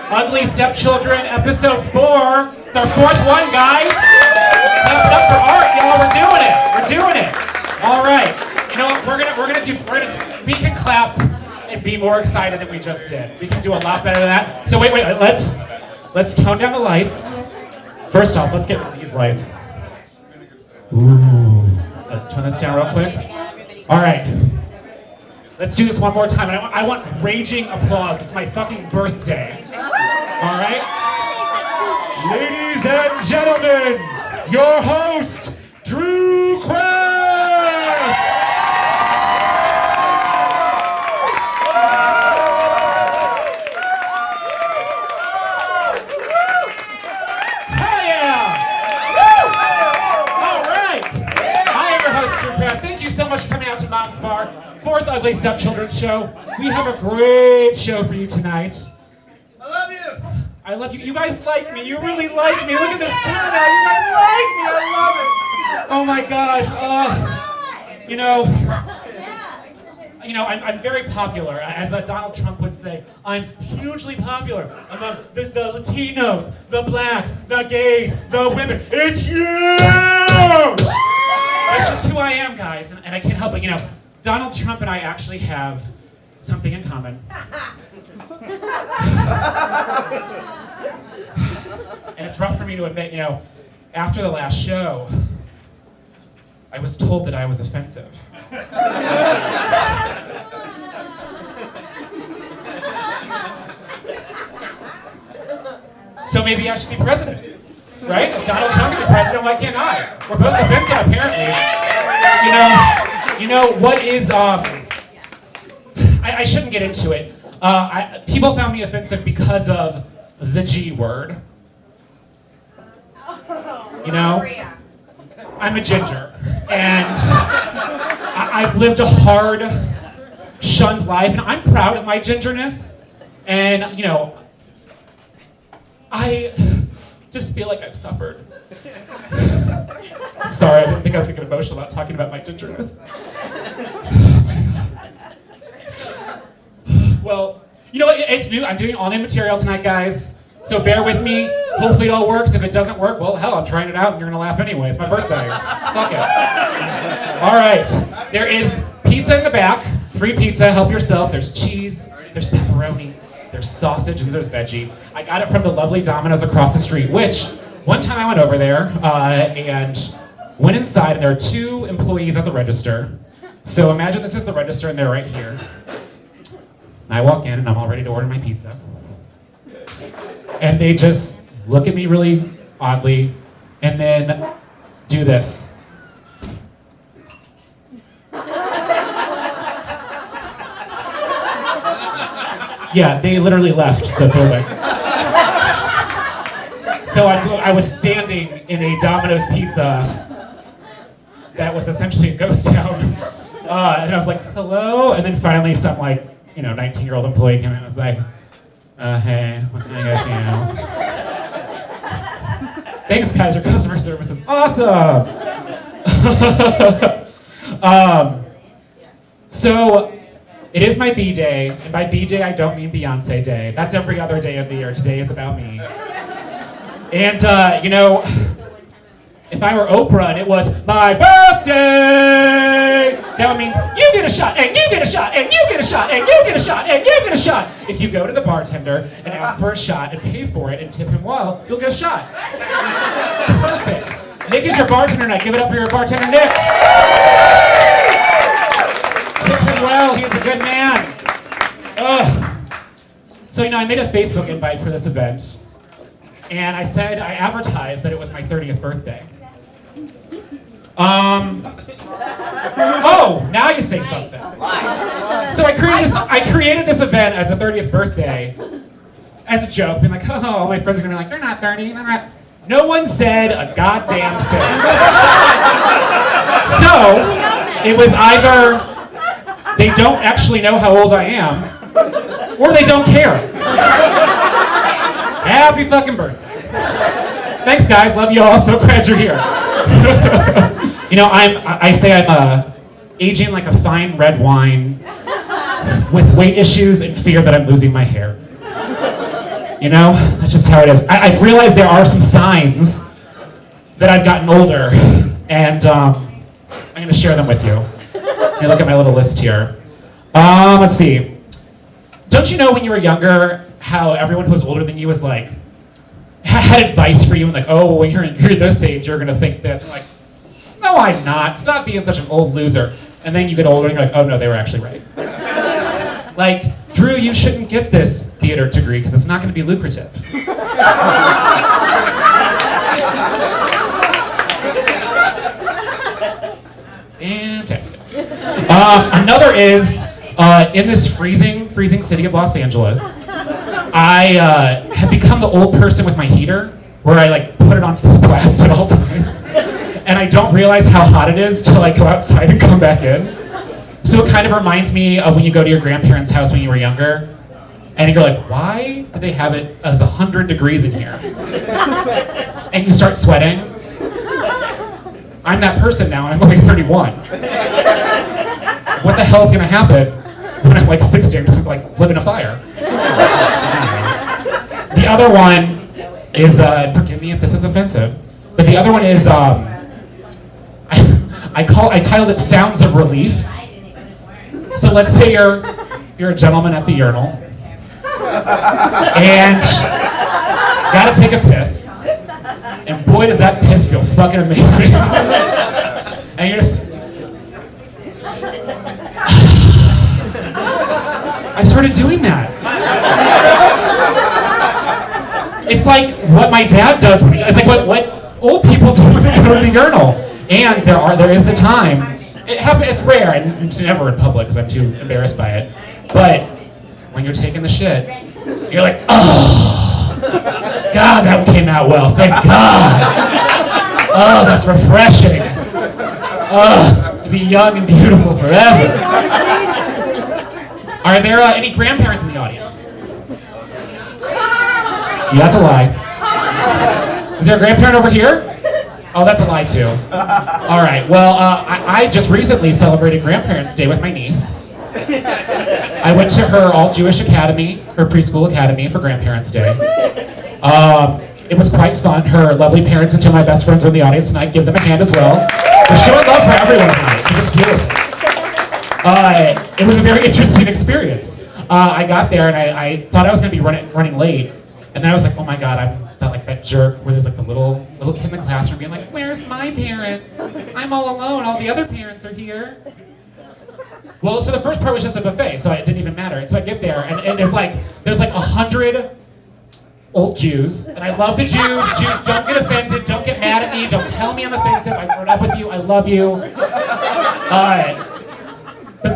Ugly Stepchildren, episode 4. It's our 4th one, guys. Clap it up for art, y'all. We're doing it. We're doing it. All right. You know what? We can clap and be more excited than we just did. We can do a lot better than that. So wait. Let's tone down the lights. First off, let's get rid of these lights. Ooh. Let's turn this down real quick. All right. Let's do this one more time. And I want raging applause. It's my fucking birthday. All right? Ladies and gentlemen, your host, Drew Kraft! Hell yeah! All right! I am your host, Drew Kraft. Thank you so much for coming out to Mom's Bar. 4th Ugly Stepchildren show. We have a great show for you tonight. I love you. I love you. You guys like me. You really like me. Look at this turnout. You guys like me. I love it. Oh my God. I'm very popular. As Donald Trump would say, I'm hugely popular among the Latinos, the blacks, the gays, the women. It's huge. That's just who I am, guys, and I can't help it. Donald Trump and I actually have something in common. And it's rough for me to admit, after the last show, I was told that I was offensive. So maybe I should be president, right? If Donald Trump can be president, why can't I? We're both offensive, apparently. What is, I shouldn't get into it. People found me offensive because of the G word. I'm a ginger, and I've lived a hard, shunned life, and I'm proud of my gingerness, and, I just feel like I've suffered. Sorry, I didn't think I was going to get emotional about talking about my gingerness. Well, it's new. I'm doing all new material tonight, guys. So bear with me. Hopefully it all works. If it doesn't work, well, hell, I'm trying it out and you're going to laugh anyway. It's my birthday. Fuck it. All right. There is pizza in the back. Free pizza. Help yourself. There's cheese. There's pepperoni. There's sausage and there's veggie. I got it from the lovely Domino's across the street, which one time I went over there and went inside, and there are 2 employees at the register. So imagine this is the register, and they're right here. And I walk in, and I'm all ready to order my pizza. And they just look at me really oddly, and then do this. Yeah, they literally left the building. So I was standing in a Domino's pizza that was essentially a ghost town. And I was like, hello? And then finally some 19-year-old employee came in and was like, hey, what can I get for you? Thanks, guys, your customer service is awesome! So, it is my B-Day, and by B-Day I don't mean Beyonce Day. That's every other day of the year. Today is about me. And, if I were Oprah and it was my birthday, that would mean you get a shot, and you get a shot, and you get a shot, and you get a shot, and you get a shot. If you go to the bartender and ask for a shot and pay for it and tip him well, you'll get a shot. Perfect. Nick is your bartender tonight. Give it up for your bartender, Nick. Tip him well. He's a good man. So, I made a Facebook invite for this event. And I advertised that it was my 30th birthday. Oh, now you say something. So I created this event as a 30th birthday as a joke, being like, oh, all my friends are gonna be like, they're not 30, they're not. No one said a goddamn thing. So it was either they don't actually know how old I am, or they don't care. Happy fucking birthday. Thanks, guys. Love you all. So glad you're here. I say I'm aging like a fine red wine with weight issues and fear that I'm losing my hair. You know, that's just how it is. I've realized there are some signs that I've gotten older, and I'm going to share them with you. Let me look at my little list here. Let's see. Don't you know when you were younger how everyone who was older than you was like, had advice for you and like, oh, when you're this age, you're going to think this. And you're like, no, I'm not. Stop being such an old loser. And then you get older and you're like, oh no, they were actually right. Like, Drew, you shouldn't get this theater degree because it's not going to be lucrative. Fantastic. Another is, in this freezing city of Los Angeles, I have become the old person with my heater, where I like put it on full blast at all times. And I don't realize how hot it is till I go outside and come back in. So it kind of reminds me of when you go to your grandparents' house when you were younger, and you're like, why do they have it as 100 degrees in here? And you start sweating. I'm that person now, and I'm only 31. What the hell is gonna happen when I'm like 60? I'm just gonna like live in a fire. The other one is, forgive me if this is offensive, but the other one is, I titled it Sounds of Relief. So let's say you're a gentleman at the urinal, and gotta take a piss, and boy does that piss feel fucking amazing. And you're just, I started doing that. It's like what my dad does. It's like what old people do when they go to the urinal. And there is the time. It's rare, and it's never in public because I'm too embarrassed by it. But when you're taking the shit, you're like, oh, God, that came out well. Thank God. Oh, that's refreshing. Oh, to be young and beautiful forever. Are there any grandparents in the audience? Yeah, that's a lie. Is there a grandparent over here? Oh, that's a lie too. All right, well, I just recently celebrated Grandparents' Day with my niece. I went to her all-Jewish academy, her preschool academy for Grandparents' Day. It was quite fun. Her lovely parents and two of my best friends were in the audience, and I'd give them a hand as well. We're showing love for everyone tonight, so just do it. It was a very interesting experience. I got there, and I thought I was going to be running late, and then I was like, oh my God, I'm not like that jerk where there's like the little kid in the classroom being like, where's my parent? I'm all alone, all the other parents are here. Well, so the first part was just a buffet, so it didn't even matter. And so I get there, and there's like 100 old Jews, and I love the Jews. Jews, don't get offended, don't get mad at me, don't tell me I'm offensive. I've grown up with you, I love you. But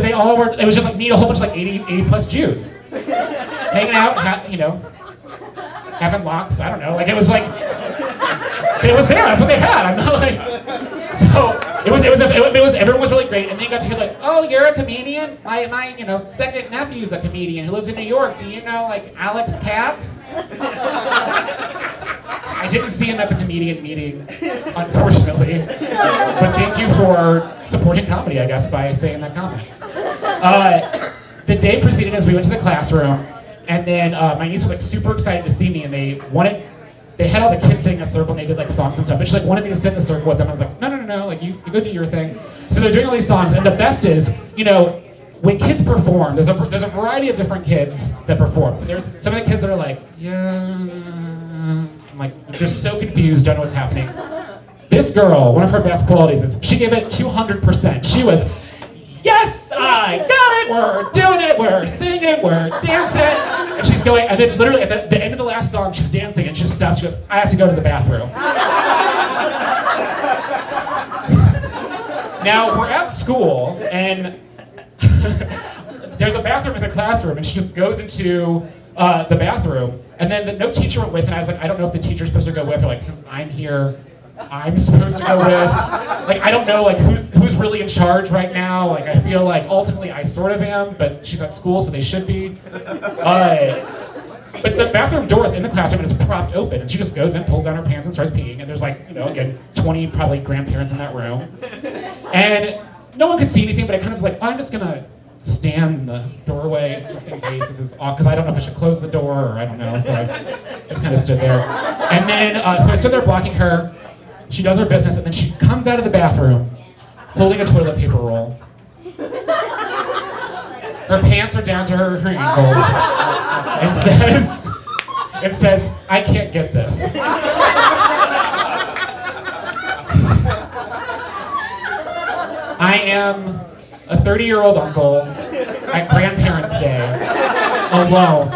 they all were. It was just like me, a whole bunch of like 80 plus Jews, hanging out, having locks. I don't know. Like it was there. That's what they had. I'm not like. So it was everyone was really great, and then you got to hear like, oh, you're a comedian. My second nephew's a comedian who lives in New York. Do you know like Alex Katz? I didn't see him at the comedian meeting, unfortunately. But thank you for supporting comedy, I guess, by saying that comment. The day proceeded as we went to the classroom, and then my niece was like super excited to see me, and they had all the kids sitting in a circle, and they did like songs and stuff, but she like wanted me to sit in the circle with them. I was like, no, like you go do your thing. So they're doing all these songs, and the best is, when kids perform, there's a variety of different kids that perform. So there's some of the kids that are like, yeah, I'm like, they're so confused, don't know what's happening. This girl, one of her best qualities is she gave it 200%. She was, yes, I got it, we're doing it, we're singing, we're dancing. And she's going, and then literally at the end of the last song, she's dancing and she just stops, she goes, I have to go to the bathroom. Now, we're at school, and there's a bathroom in the classroom, and she just goes into the bathroom, and then no teacher went with, and I was like, I don't know if the teacher's supposed to go with, or like, since I'm here, I'm supposed to go with. Like, I don't know, like, who's really in charge right now. Like, I feel like ultimately I sort of am, but she's at school, so they should be. But the bathroom door is in the classroom, and it's propped open, and she just goes in, pulls down her pants, and starts peeing, and there's like, again, 20 probably grandparents in that room. And no one could see anything, but I kind of was like, oh, I'm just gonna stand in the doorway just in case this is off, because I don't know if I should close the door or I don't know, so I just kind of stood there. And then, so I stood there blocking her. She does her business, and then she comes out of the bathroom holding a toilet paper roll. Her pants are down to her ankles, and says, "I can't get this." I am a 30-year-old uncle at Grandparents' Day, alone,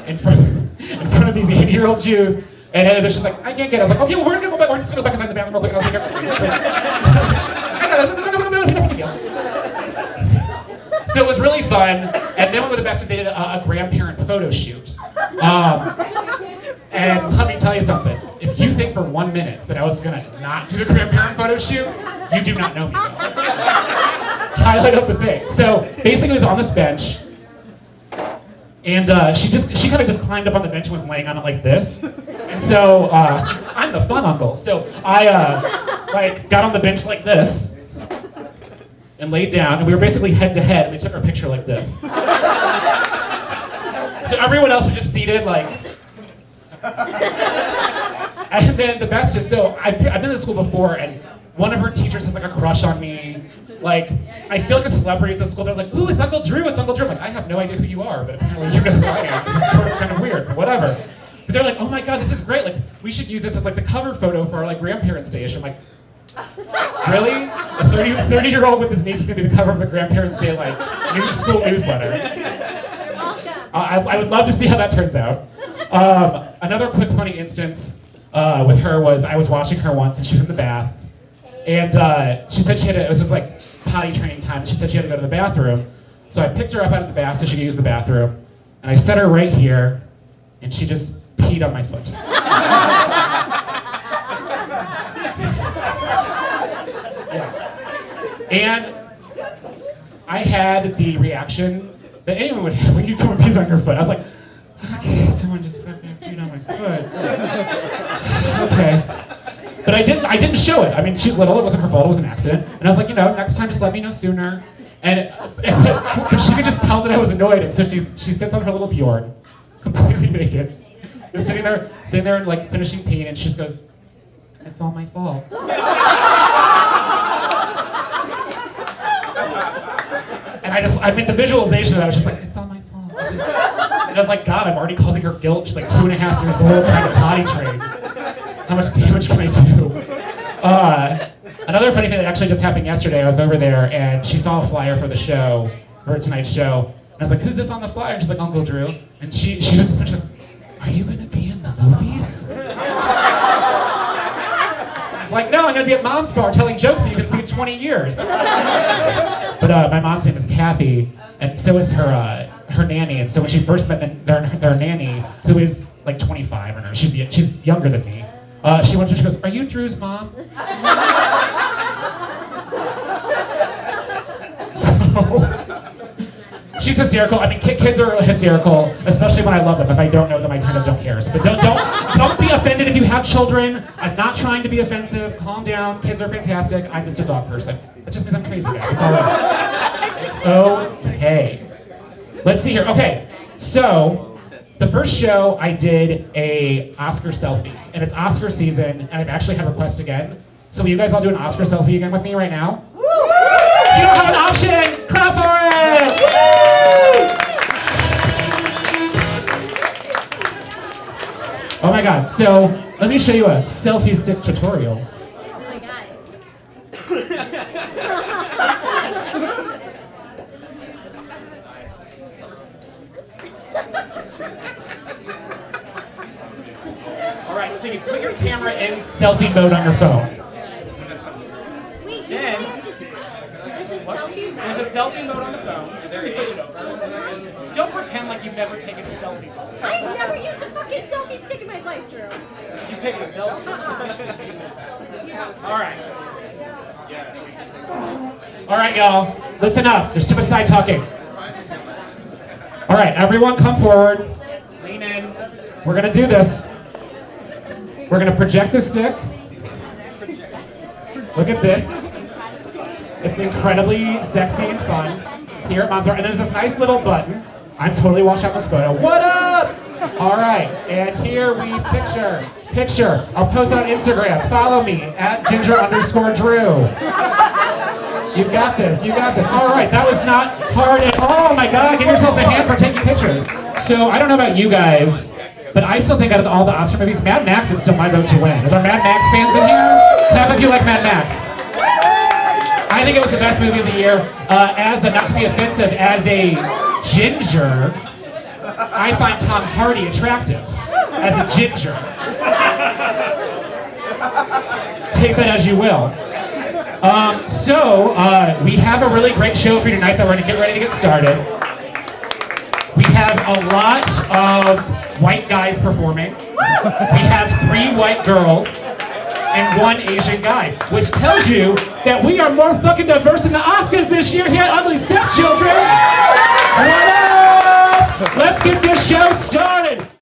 in front of these 80-year-old Jews, and they're just like, "I can't get it." I was like, "Okay, well, we're gonna go back. We're just gonna go back inside the bathroom real quick. I'll take it." So it was really fun, and then one of the best is they did a grandparent photo shoot. And let me tell you something. If you think for 1 minute that I was gonna not do the grandparent photo shoot, you do not know me well. Highlight of the thing. So basically, it was on this bench, and she kind of just climbed up on the bench and was laying on it like this. And so I'm the fun uncle. So I got on the bench like this and laid down, and we were basically head to head, and we took our picture like this. So everyone else was just seated like. And then the best is, so I've been to school before, and one of her teachers has like a crush on me. Like, I feel like a celebrity at the school. They're like, "Ooh, it's Uncle Drew, it's Uncle Drew." I'm like, I have no idea who you are, but apparently you know who I am. This is sort of kind of weird, but whatever. But they're like, "Oh my God, this is great. Like, we should use this as like the cover photo for our like Grandparents' Day." I'm like, really? A 30-year-old with his niece is gonna be the cover of the Grandparents' Day like school newsletter. I would love to see how that turns out. Another quick funny instance with her was I was watching her once, and she was in the bath, and she said it was just like potty training time. She said she had to go to the bathroom, so I picked her up out of the bath so she could use the bathroom, and I set her right here, and she just peed on my foot. Yeah. And I had the reaction that anyone would have when someone pees on your foot. I was like, okay, someone just fucking peed on my foot. Okay. But I didn't show it. I mean, she's little, it wasn't her fault, it was an accident. And I was like, next time just let me know sooner. And she could just tell that I was annoyed, and so she sits on her little Bjorn, completely naked, just sitting there and like finishing peeing, and she just goes, "It's all my fault." And I mean, the visualization of that was just like, "It's all my fault." And I was like, God, I'm already causing her guilt. She's like 2.5 years old, trying to potty train. How much damage can I do? Another funny thing that actually just happened yesterday, I was over there, and she saw a flyer for the show, for tonight's show. And I was like, "Who's this on the flyer?" And she's like, "Uncle Drew." And she just goes, "Are you gonna be in the movies?" I was like, "No, I'm gonna be at Mom's bar telling jokes that you can see in 20 years. But my mom's name is Kathy, and so is her nanny. And so when she first met their nanny, who is like 25 or no, she's younger than me. She went to her, she goes, "Are you Drew's mom?" So she's hysterical. I mean, kids are hysterical, especially when I love them. If I don't know them, I kind of don't care. But don't be offended if you have children. I'm not trying to be offensive. Calm down. Kids are fantastic. I'm just a dog person. That just means I'm crazy, guys. It's all right. It's okay. Let's see here. Okay, so the first show I did a Oscar selfie, and it's Oscar season, and I've actually had requests again. So will you guys all do an Oscar selfie again with me right now? Woo! You don't have an option! Clap for it! Woo! Oh my God, so let me show you a selfie stick tutorial. Oh my God. All right, so you put your camera in selfie mode on your phone. Wait, Then, there's there's a selfie mode on the phone. Just let me switch it over. Don't pretend like you've never taken a selfie. I've never used a fucking selfie stick in my life, Drew. You've taken a selfie? All right. All right, y'all. Listen up. There's too much side talking. All right, everyone come forward. Lean in. We're going to do this. We're going to project the stick. Look at this. It's incredibly sexy and fun. Here, moms are, and there's this nice little button. I'm totally washed out in this photo. What up? All right, and here we picture. I'll post it on Instagram. Follow me at @ginger_Drew. You got this. All right, that was not hard at all. Oh my God, give yourselves a hand for taking pictures. So I don't know about you guys, but I still think out of all the Oscar movies, Mad Max is still my vote to win. Is our Mad Max fans in here? Clap if you like Mad Max. I think it was the best movie of the year. Not to be offensive, as a ginger, I find Tom Hardy attractive as a ginger. Take that as you will. We have a really great show for you tonight that we're going to get ready to get started. We have a lot of white guys performing. We have 3 white girls and 1 Asian guy, which tells you that we are more fucking diverse than the Oscars this year here at Ugly Stepchildren. What up? Let's get this show started.